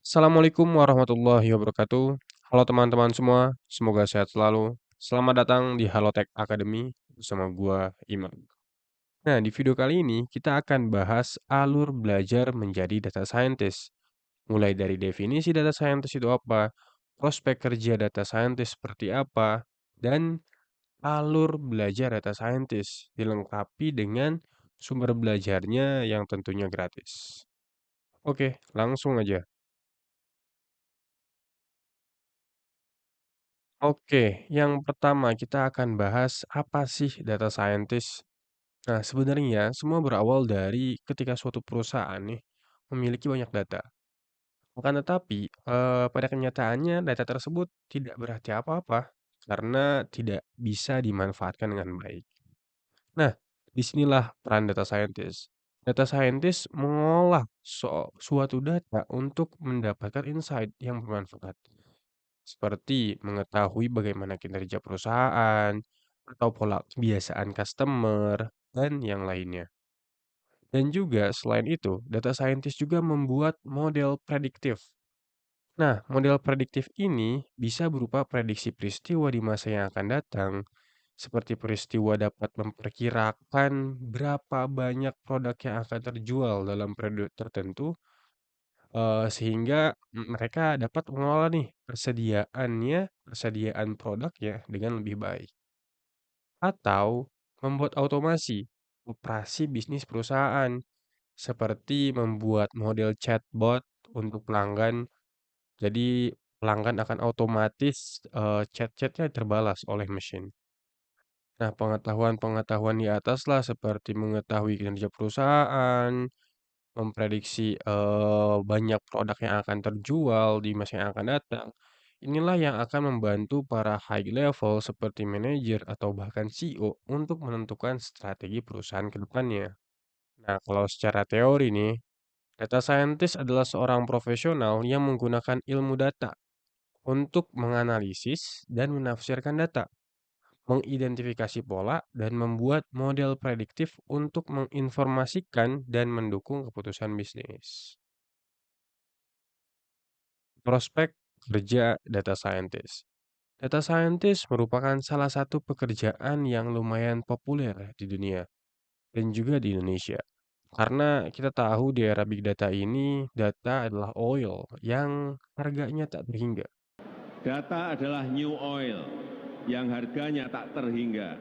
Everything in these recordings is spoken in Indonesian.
Assalamualaikum warahmatullahi wabarakatuh. Halo teman-teman semua, semoga sehat selalu. Selamat datang di Halotek Academy bersama gua Imam. Nah, di video kali ini kita akan bahas alur belajar menjadi data scientist. Mulai dari definisi data scientist itu apa, prospek kerja data scientist seperti apa, dan alur belajar data scientist dilengkapi dengan sumber belajarnya yang tentunya gratis. Oke, langsung aja. Oke, yang pertama kita akan bahas apa sih data scientist. Nah, sebenarnya semua berawal dari ketika suatu perusahaan nih memiliki banyak data. Akan tetapi, pada kenyataannya data tersebut tidak berarti apa-apa karena tidak bisa dimanfaatkan dengan baik. Nah, disinilah peran data scientist. Data scientist mengolah suatu data untuk mendapatkan insight yang bermanfaat. Seperti mengetahui bagaimana kinerja perusahaan, atau pola kebiasaan customer, dan yang lainnya. Dan juga selain itu, data scientist juga membuat model prediktif. Nah, model prediktif ini bisa berupa prediksi peristiwa di masa yang akan datang, seperti peristiwa dapat memperkirakan berapa banyak produk yang akan terjual dalam periode tertentu, sehingga mereka dapat mengelola nih persediaan produknya dengan lebih baik. Atau membuat otomasi operasi bisnis perusahaan, seperti membuat model chatbot untuk pelanggan. Jadi pelanggan akan otomatis, chat-chat-nya terbalas oleh mesin. Nah, pengetahuan-pengetahuan di ataslah seperti mengetahui kinerja perusahaan, memprediksi, banyak produk yang akan terjual di masa yang akan datang. Inilah yang akan membantu para high level seperti manajer atau bahkan CEO untuk menentukan strategi perusahaan ke depannya. Nah, kalau secara teori nih, data scientist adalah seorang profesional yang menggunakan ilmu data untuk menganalisis dan menafsirkan data, mengidentifikasi pola, dan membuat model prediktif untuk menginformasikan dan mendukung keputusan bisnis. Prospek kerja data scientist. Data scientist merupakan salah satu pekerjaan yang lumayan populer di dunia dan juga di Indonesia. Karena kita tahu di era big data ini, data adalah oil yang harganya tak terhingga. Data adalah new oil yang harganya tak terhingga.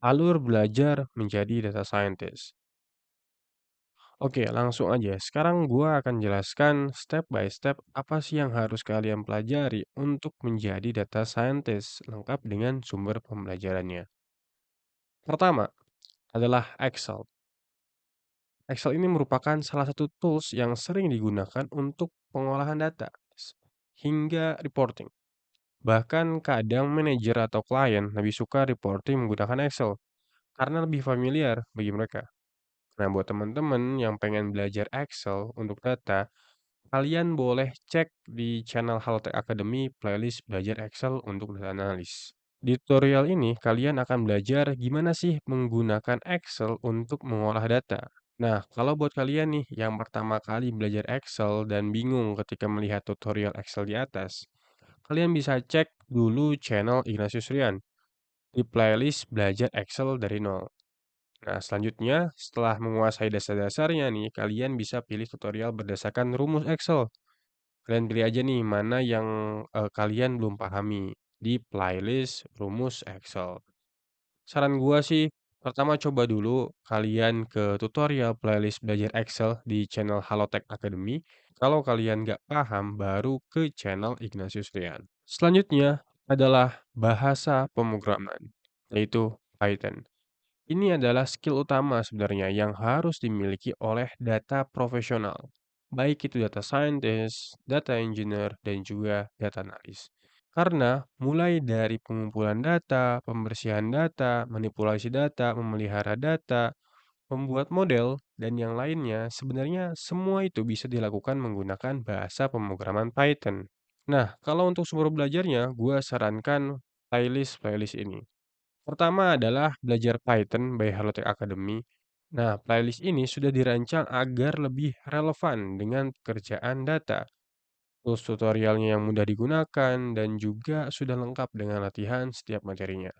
Alur belajar menjadi data scientist. Oke, langsung aja. Sekarang gua akan jelaskan step by step apa sih yang harus kalian pelajari untuk menjadi data scientist lengkap dengan sumber pembelajarannya. Pertama adalah Excel. Excel ini merupakan salah satu tools yang sering digunakan untuk pengolahan data hingga reporting. Bahkan kadang manajer atau klien lebih suka reporting menggunakan Excel karena lebih familiar bagi mereka. Nah, buat teman-teman yang pengen belajar Excel untuk data, kalian boleh cek di channel Halotek Academy playlist belajar Excel untuk data analis. Di tutorial ini, kalian akan belajar gimana sih menggunakan Excel untuk mengolah data. Nah, kalau buat kalian nih yang pertama kali belajar Excel dan bingung ketika melihat tutorial Excel di atas, kalian bisa cek dulu channel Ignatius Rian di playlist belajar Excel dari nol. Nah, selanjutnya, setelah menguasai dasar-dasarnya nih, kalian bisa pilih tutorial berdasarkan rumus Excel. Kalian pilih aja nih mana yang kalian belum pahami di playlist rumus Excel. Saran gua sih, pertama coba dulu kalian ke tutorial playlist belajar Excel di channel Halotek Academy. Kalau kalian nggak paham, baru ke channel Ignatius Rian. Selanjutnya adalah bahasa pemrograman, yaitu Python. Ini adalah skill utama sebenarnya yang harus dimiliki oleh data profesional, baik itu data scientist, data engineer, dan juga data analis. Karena mulai dari pengumpulan data, pembersihan data, manipulasi data, memelihara data, membuat model, dan yang lainnya, sebenarnya semua itu bisa dilakukan menggunakan bahasa pemrograman Python. Nah, kalau untuk sumber belajarnya, gua sarankan playlist ini. Pertama adalah belajar Python by Halotek Academy. Nah, playlist ini sudah dirancang agar lebih relevan dengan pekerjaan data. tools tutorialnya yang mudah digunakan, dan juga sudah lengkap dengan latihan setiap materinya.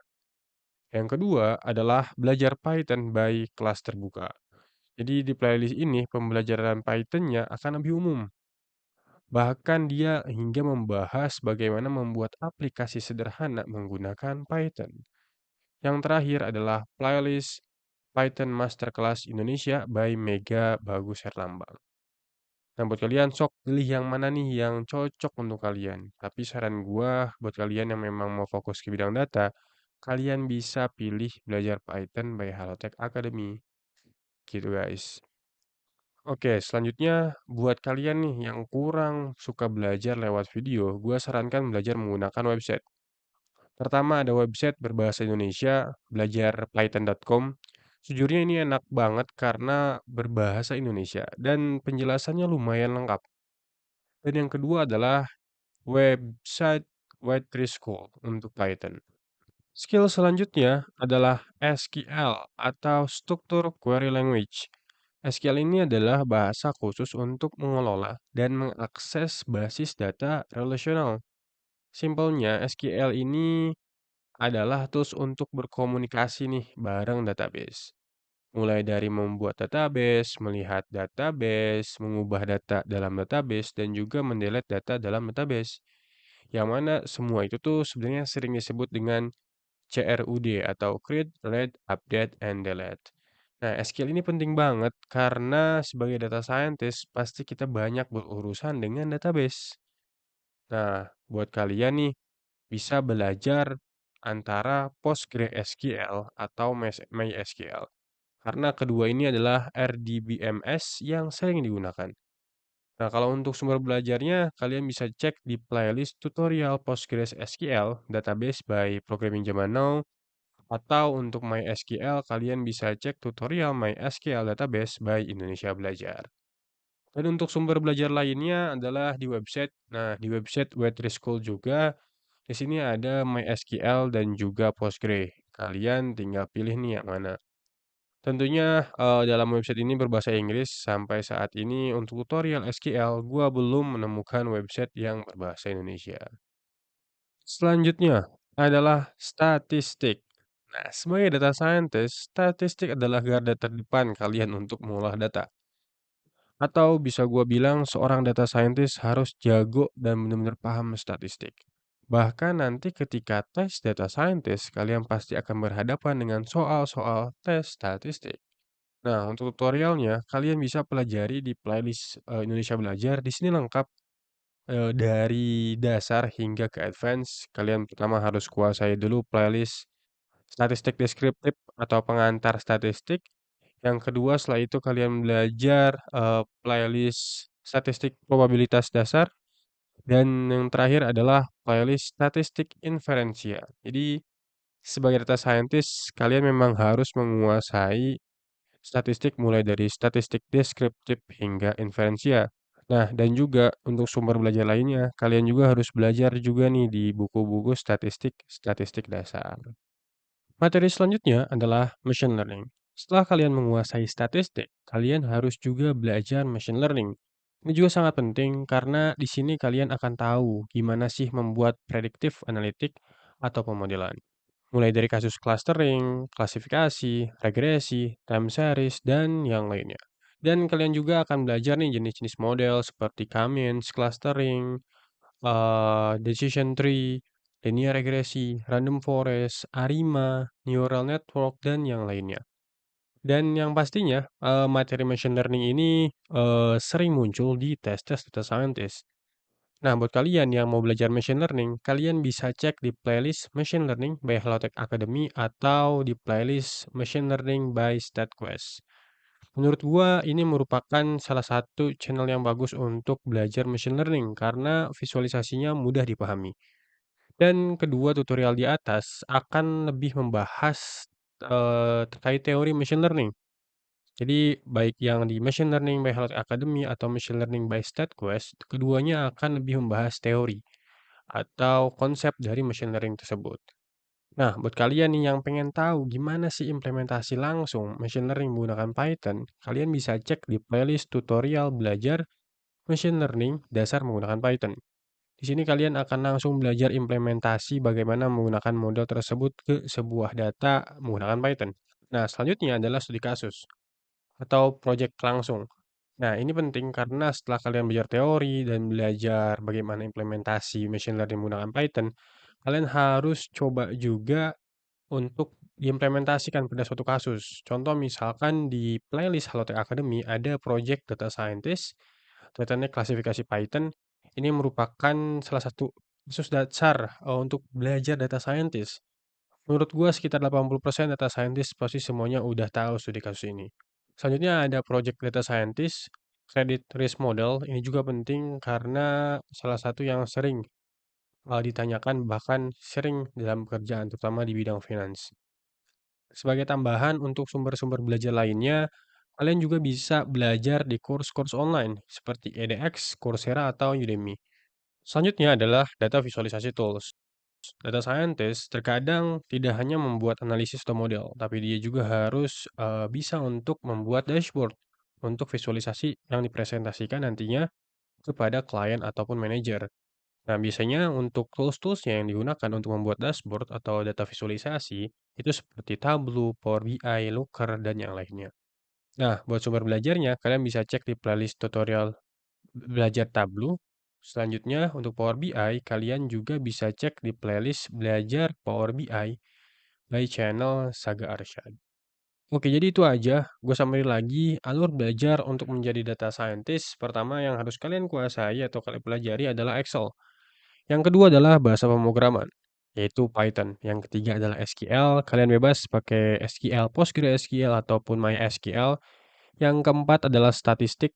Yang kedua adalah belajar Python by kelas terbuka. Jadi di playlist ini pembelajaran Python-nya akan lebih umum. Bahkan dia hingga membahas bagaimana membuat aplikasi sederhana menggunakan Python. Yang terakhir adalah playlist Python Masterclass Indonesia by Mega Bagus Herlambang. Nah, buat kalian sok pilih yang mana nih yang cocok untuk kalian. Tapi saran gua buat kalian yang memang mau fokus ke bidang data, kalian bisa pilih belajar Python by Halotech Academy. Gitu guys. Oke, selanjutnya buat kalian nih yang kurang suka belajar lewat video, gua sarankan belajar menggunakan website. Pertama ada website berbahasa Indonesia, belajarpython.com. Sejujurnya ini enak banget karena berbahasa Indonesia dan penjelasannya lumayan lengkap. Dan yang kedua adalah website Web3 School untuk Python. Skill selanjutnya adalah SQL atau Structure Query Language. SQL ini adalah bahasa khusus untuk mengelola dan mengakses basis data relasional. Simpelnya, SQL ini adalah tools untuk berkomunikasi nih bareng database. Mulai dari membuat database, melihat database, mengubah data dalam database, dan juga mendelete data dalam database. Yang mana semua itu tuh sebenarnya sering disebut dengan CRUD atau Create, Read, Update, and Delete. Nah, SQL ini penting banget karena sebagai data scientist pasti kita banyak berurusan dengan database. Nah, buat kalian nih bisa belajar antara PostgreSQL atau MySQL. Karena kedua ini adalah RDBMS yang sering digunakan. Nah, kalau untuk sumber belajarnya, kalian bisa cek di playlist tutorial PostgreSQL Database by Programming Zaman Now, atau untuk MySQL, kalian bisa cek tutorial MySQL Database by Indonesia Belajar. Dan untuk sumber belajar lainnya adalah di website. Nah, di website Web3School juga, di sini ada MySQL dan juga Postgre. Kalian tinggal pilih nih yang mana. Tentunya, dalam website ini berbahasa Inggris, sampai saat ini untuk tutorial SQL, gua belum menemukan website yang berbahasa Indonesia. Selanjutnya adalah statistik. Nah, sebagai data scientist, statistik adalah garda terdepan kalian untuk mengolah data. Atau bisa gua bilang seorang data scientist harus jago dan benar-benar paham statistik. Bahkan nanti ketika tes data scientist, kalian pasti akan berhadapan dengan soal-soal tes statistik. Nah, untuk tutorialnya, kalian bisa pelajari di playlist Indonesia Belajar. Di sini lengkap dari dasar hingga ke advance. Kalian pertama harus kuasai dulu playlist statistik deskriptif atau pengantar statistik. Yang kedua, setelah itu kalian belajar playlist statistik probabilitas dasar. Dan yang terakhir adalah playlist statistik inferensial. Jadi, sebagai data scientist, kalian memang harus menguasai statistik mulai dari statistik deskriptif hingga inferensia. Nah, dan juga untuk sumber belajar lainnya, kalian juga harus belajar juga nih di buku-buku statistik dasar. Materi selanjutnya adalah machine learning. Setelah kalian menguasai statistik, kalian harus juga belajar machine learning. Ini juga sangat penting karena di sini kalian akan tahu gimana sih membuat predictive analytic atau pemodelan. Mulai dari kasus clustering, klasifikasi, regresi, time series, dan yang lainnya. Dan kalian juga akan belajar nih jenis-jenis model seperti K-means, clustering, decision tree, linear regresi, random forest, ARIMA, neural network, dan yang lainnya. Dan yang pastinya, materi machine learning ini sering muncul di tes-tes data scientist. Nah, buat kalian yang mau belajar machine learning, kalian bisa cek di playlist Machine Learning by Halotech Academy atau di playlist Machine Learning by StatQuest. Menurut gua ini merupakan salah satu channel yang bagus untuk belajar machine learning karena visualisasinya mudah dipahami. Dan kedua tutorial di atas akan lebih membahas terkait teori machine learning. Jadi baik yang di Machine Learning by Halotech Academy atau Machine Learning by StatQuest, keduanya akan lebih membahas teori atau konsep dari machine learning tersebut. Nah, buat kalian nih yang pengen tahu gimana sih implementasi langsung machine learning menggunakan Python, kalian bisa cek di playlist tutorial belajar Machine Learning dasar menggunakan Python. Di sini kalian akan langsung belajar implementasi bagaimana menggunakan model tersebut ke sebuah data menggunakan Python. Nah, selanjutnya adalah studi kasus atau project langsung. Nah, ini penting karena setelah kalian belajar teori dan belajar bagaimana implementasi machine learning menggunakan Python, kalian harus coba juga untuk diimplementasikan pada suatu kasus. Contoh misalkan di playlist Halotek Academy ada project data scientist, kaitannya klasifikasi Python. Ini merupakan salah satu kasus dasar untuk belajar data scientist. Menurut gua sekitar 80% data scientist pasti semuanya udah tahu studi kasus ini. Selanjutnya ada project data scientist, credit risk model. Ini juga penting karena salah satu yang sering ditanyakan bahkan sering dalam pekerjaan terutama di bidang finance. Sebagai tambahan untuk sumber-sumber belajar lainnya, kalian juga bisa belajar di course-course online seperti edX, Coursera, atau Udemy. Selanjutnya adalah data visualisasi tools. Data scientist terkadang tidak hanya membuat analisis atau model, tapi dia juga harus bisa untuk membuat dashboard untuk visualisasi yang dipresentasikan nantinya kepada klien ataupun manajer. Nah, biasanya untuk tools-toolsnya yang digunakan untuk membuat dashboard atau data visualisasi itu seperti Tableau, Power BI, Looker, dan yang lainnya. Nah, buat sumber belajarnya, kalian bisa cek di playlist tutorial belajar Tableau. Selanjutnya, untuk Power BI, kalian juga bisa cek di playlist belajar Power BI by channel Saga Arsyad. Oke, jadi itu aja. Gue summary lagi, alur belajar untuk menjadi data scientist. Pertama yang harus kalian kuasai atau kalian pelajari adalah Excel. Yang kedua adalah bahasa pemrograman, yaitu Python. Yang ketiga adalah SQL. Kalian bebas pakai SQL, PostgreSQL, ataupun MySQL. Yang keempat adalah statistik.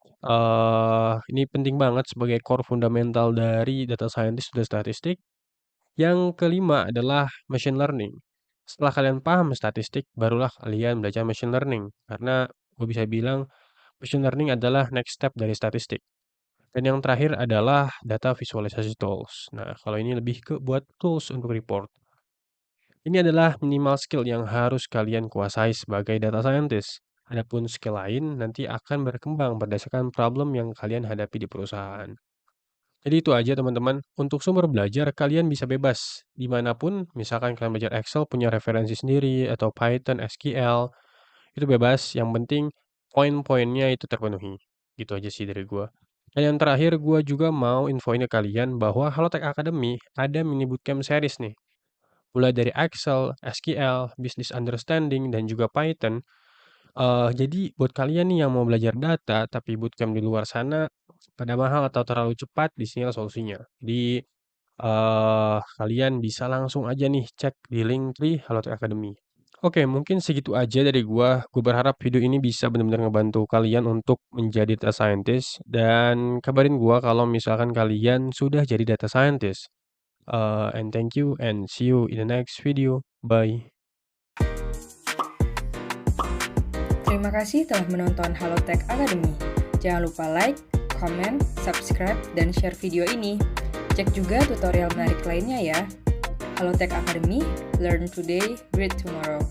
Ini penting banget sebagai core fundamental dari data scientist sudah statistik. Yang kelima adalah machine learning. Setelah kalian paham statistik, barulah kalian belajar machine learning. Karena gue bisa bilang machine learning adalah next step dari statistik. Dan yang terakhir adalah data visualisasi tools. Nah, kalau ini lebih ke buat tools untuk report. Ini adalah minimal skill yang harus kalian kuasai sebagai data scientist. Adapun skill lain nanti akan berkembang berdasarkan problem yang kalian hadapi di perusahaan. Jadi itu aja teman-teman. Untuk sumber belajar kalian bisa bebas. Dimanapun, misalkan kalian belajar Excel punya referensi sendiri, atau Python, SQL, itu bebas. Yang penting poin-poinnya itu terpenuhi. Gitu aja sih dari gua. Dan yang terakhir, gua juga mau infoin ke kalian bahwa Halotek Academy ada mini bootcamp series nih. Mulai dari Excel, SQL, Business Understanding, dan juga Python. Jadi buat kalian nih yang mau belajar data, tapi bootcamp di luar sana pada mahal atau terlalu cepat, di sinilah solusinya. Jadi, kalian bisa langsung aja nih cek di Linktree Halotek Academy. Oke, mungkin segitu aja dari gua. Gua berharap video ini bisa benar-benar ngebantu kalian untuk menjadi data scientist dan kabarin gua kalau misalkan kalian sudah jadi data scientist. And thank you and see you in the next video. Bye. Terima kasih telah menonton Halotek Academy. Jangan lupa like, comment, subscribe, dan share video ini. Cek juga tutorial menarik lainnya ya. Halotek Academy, learn today, great tomorrow.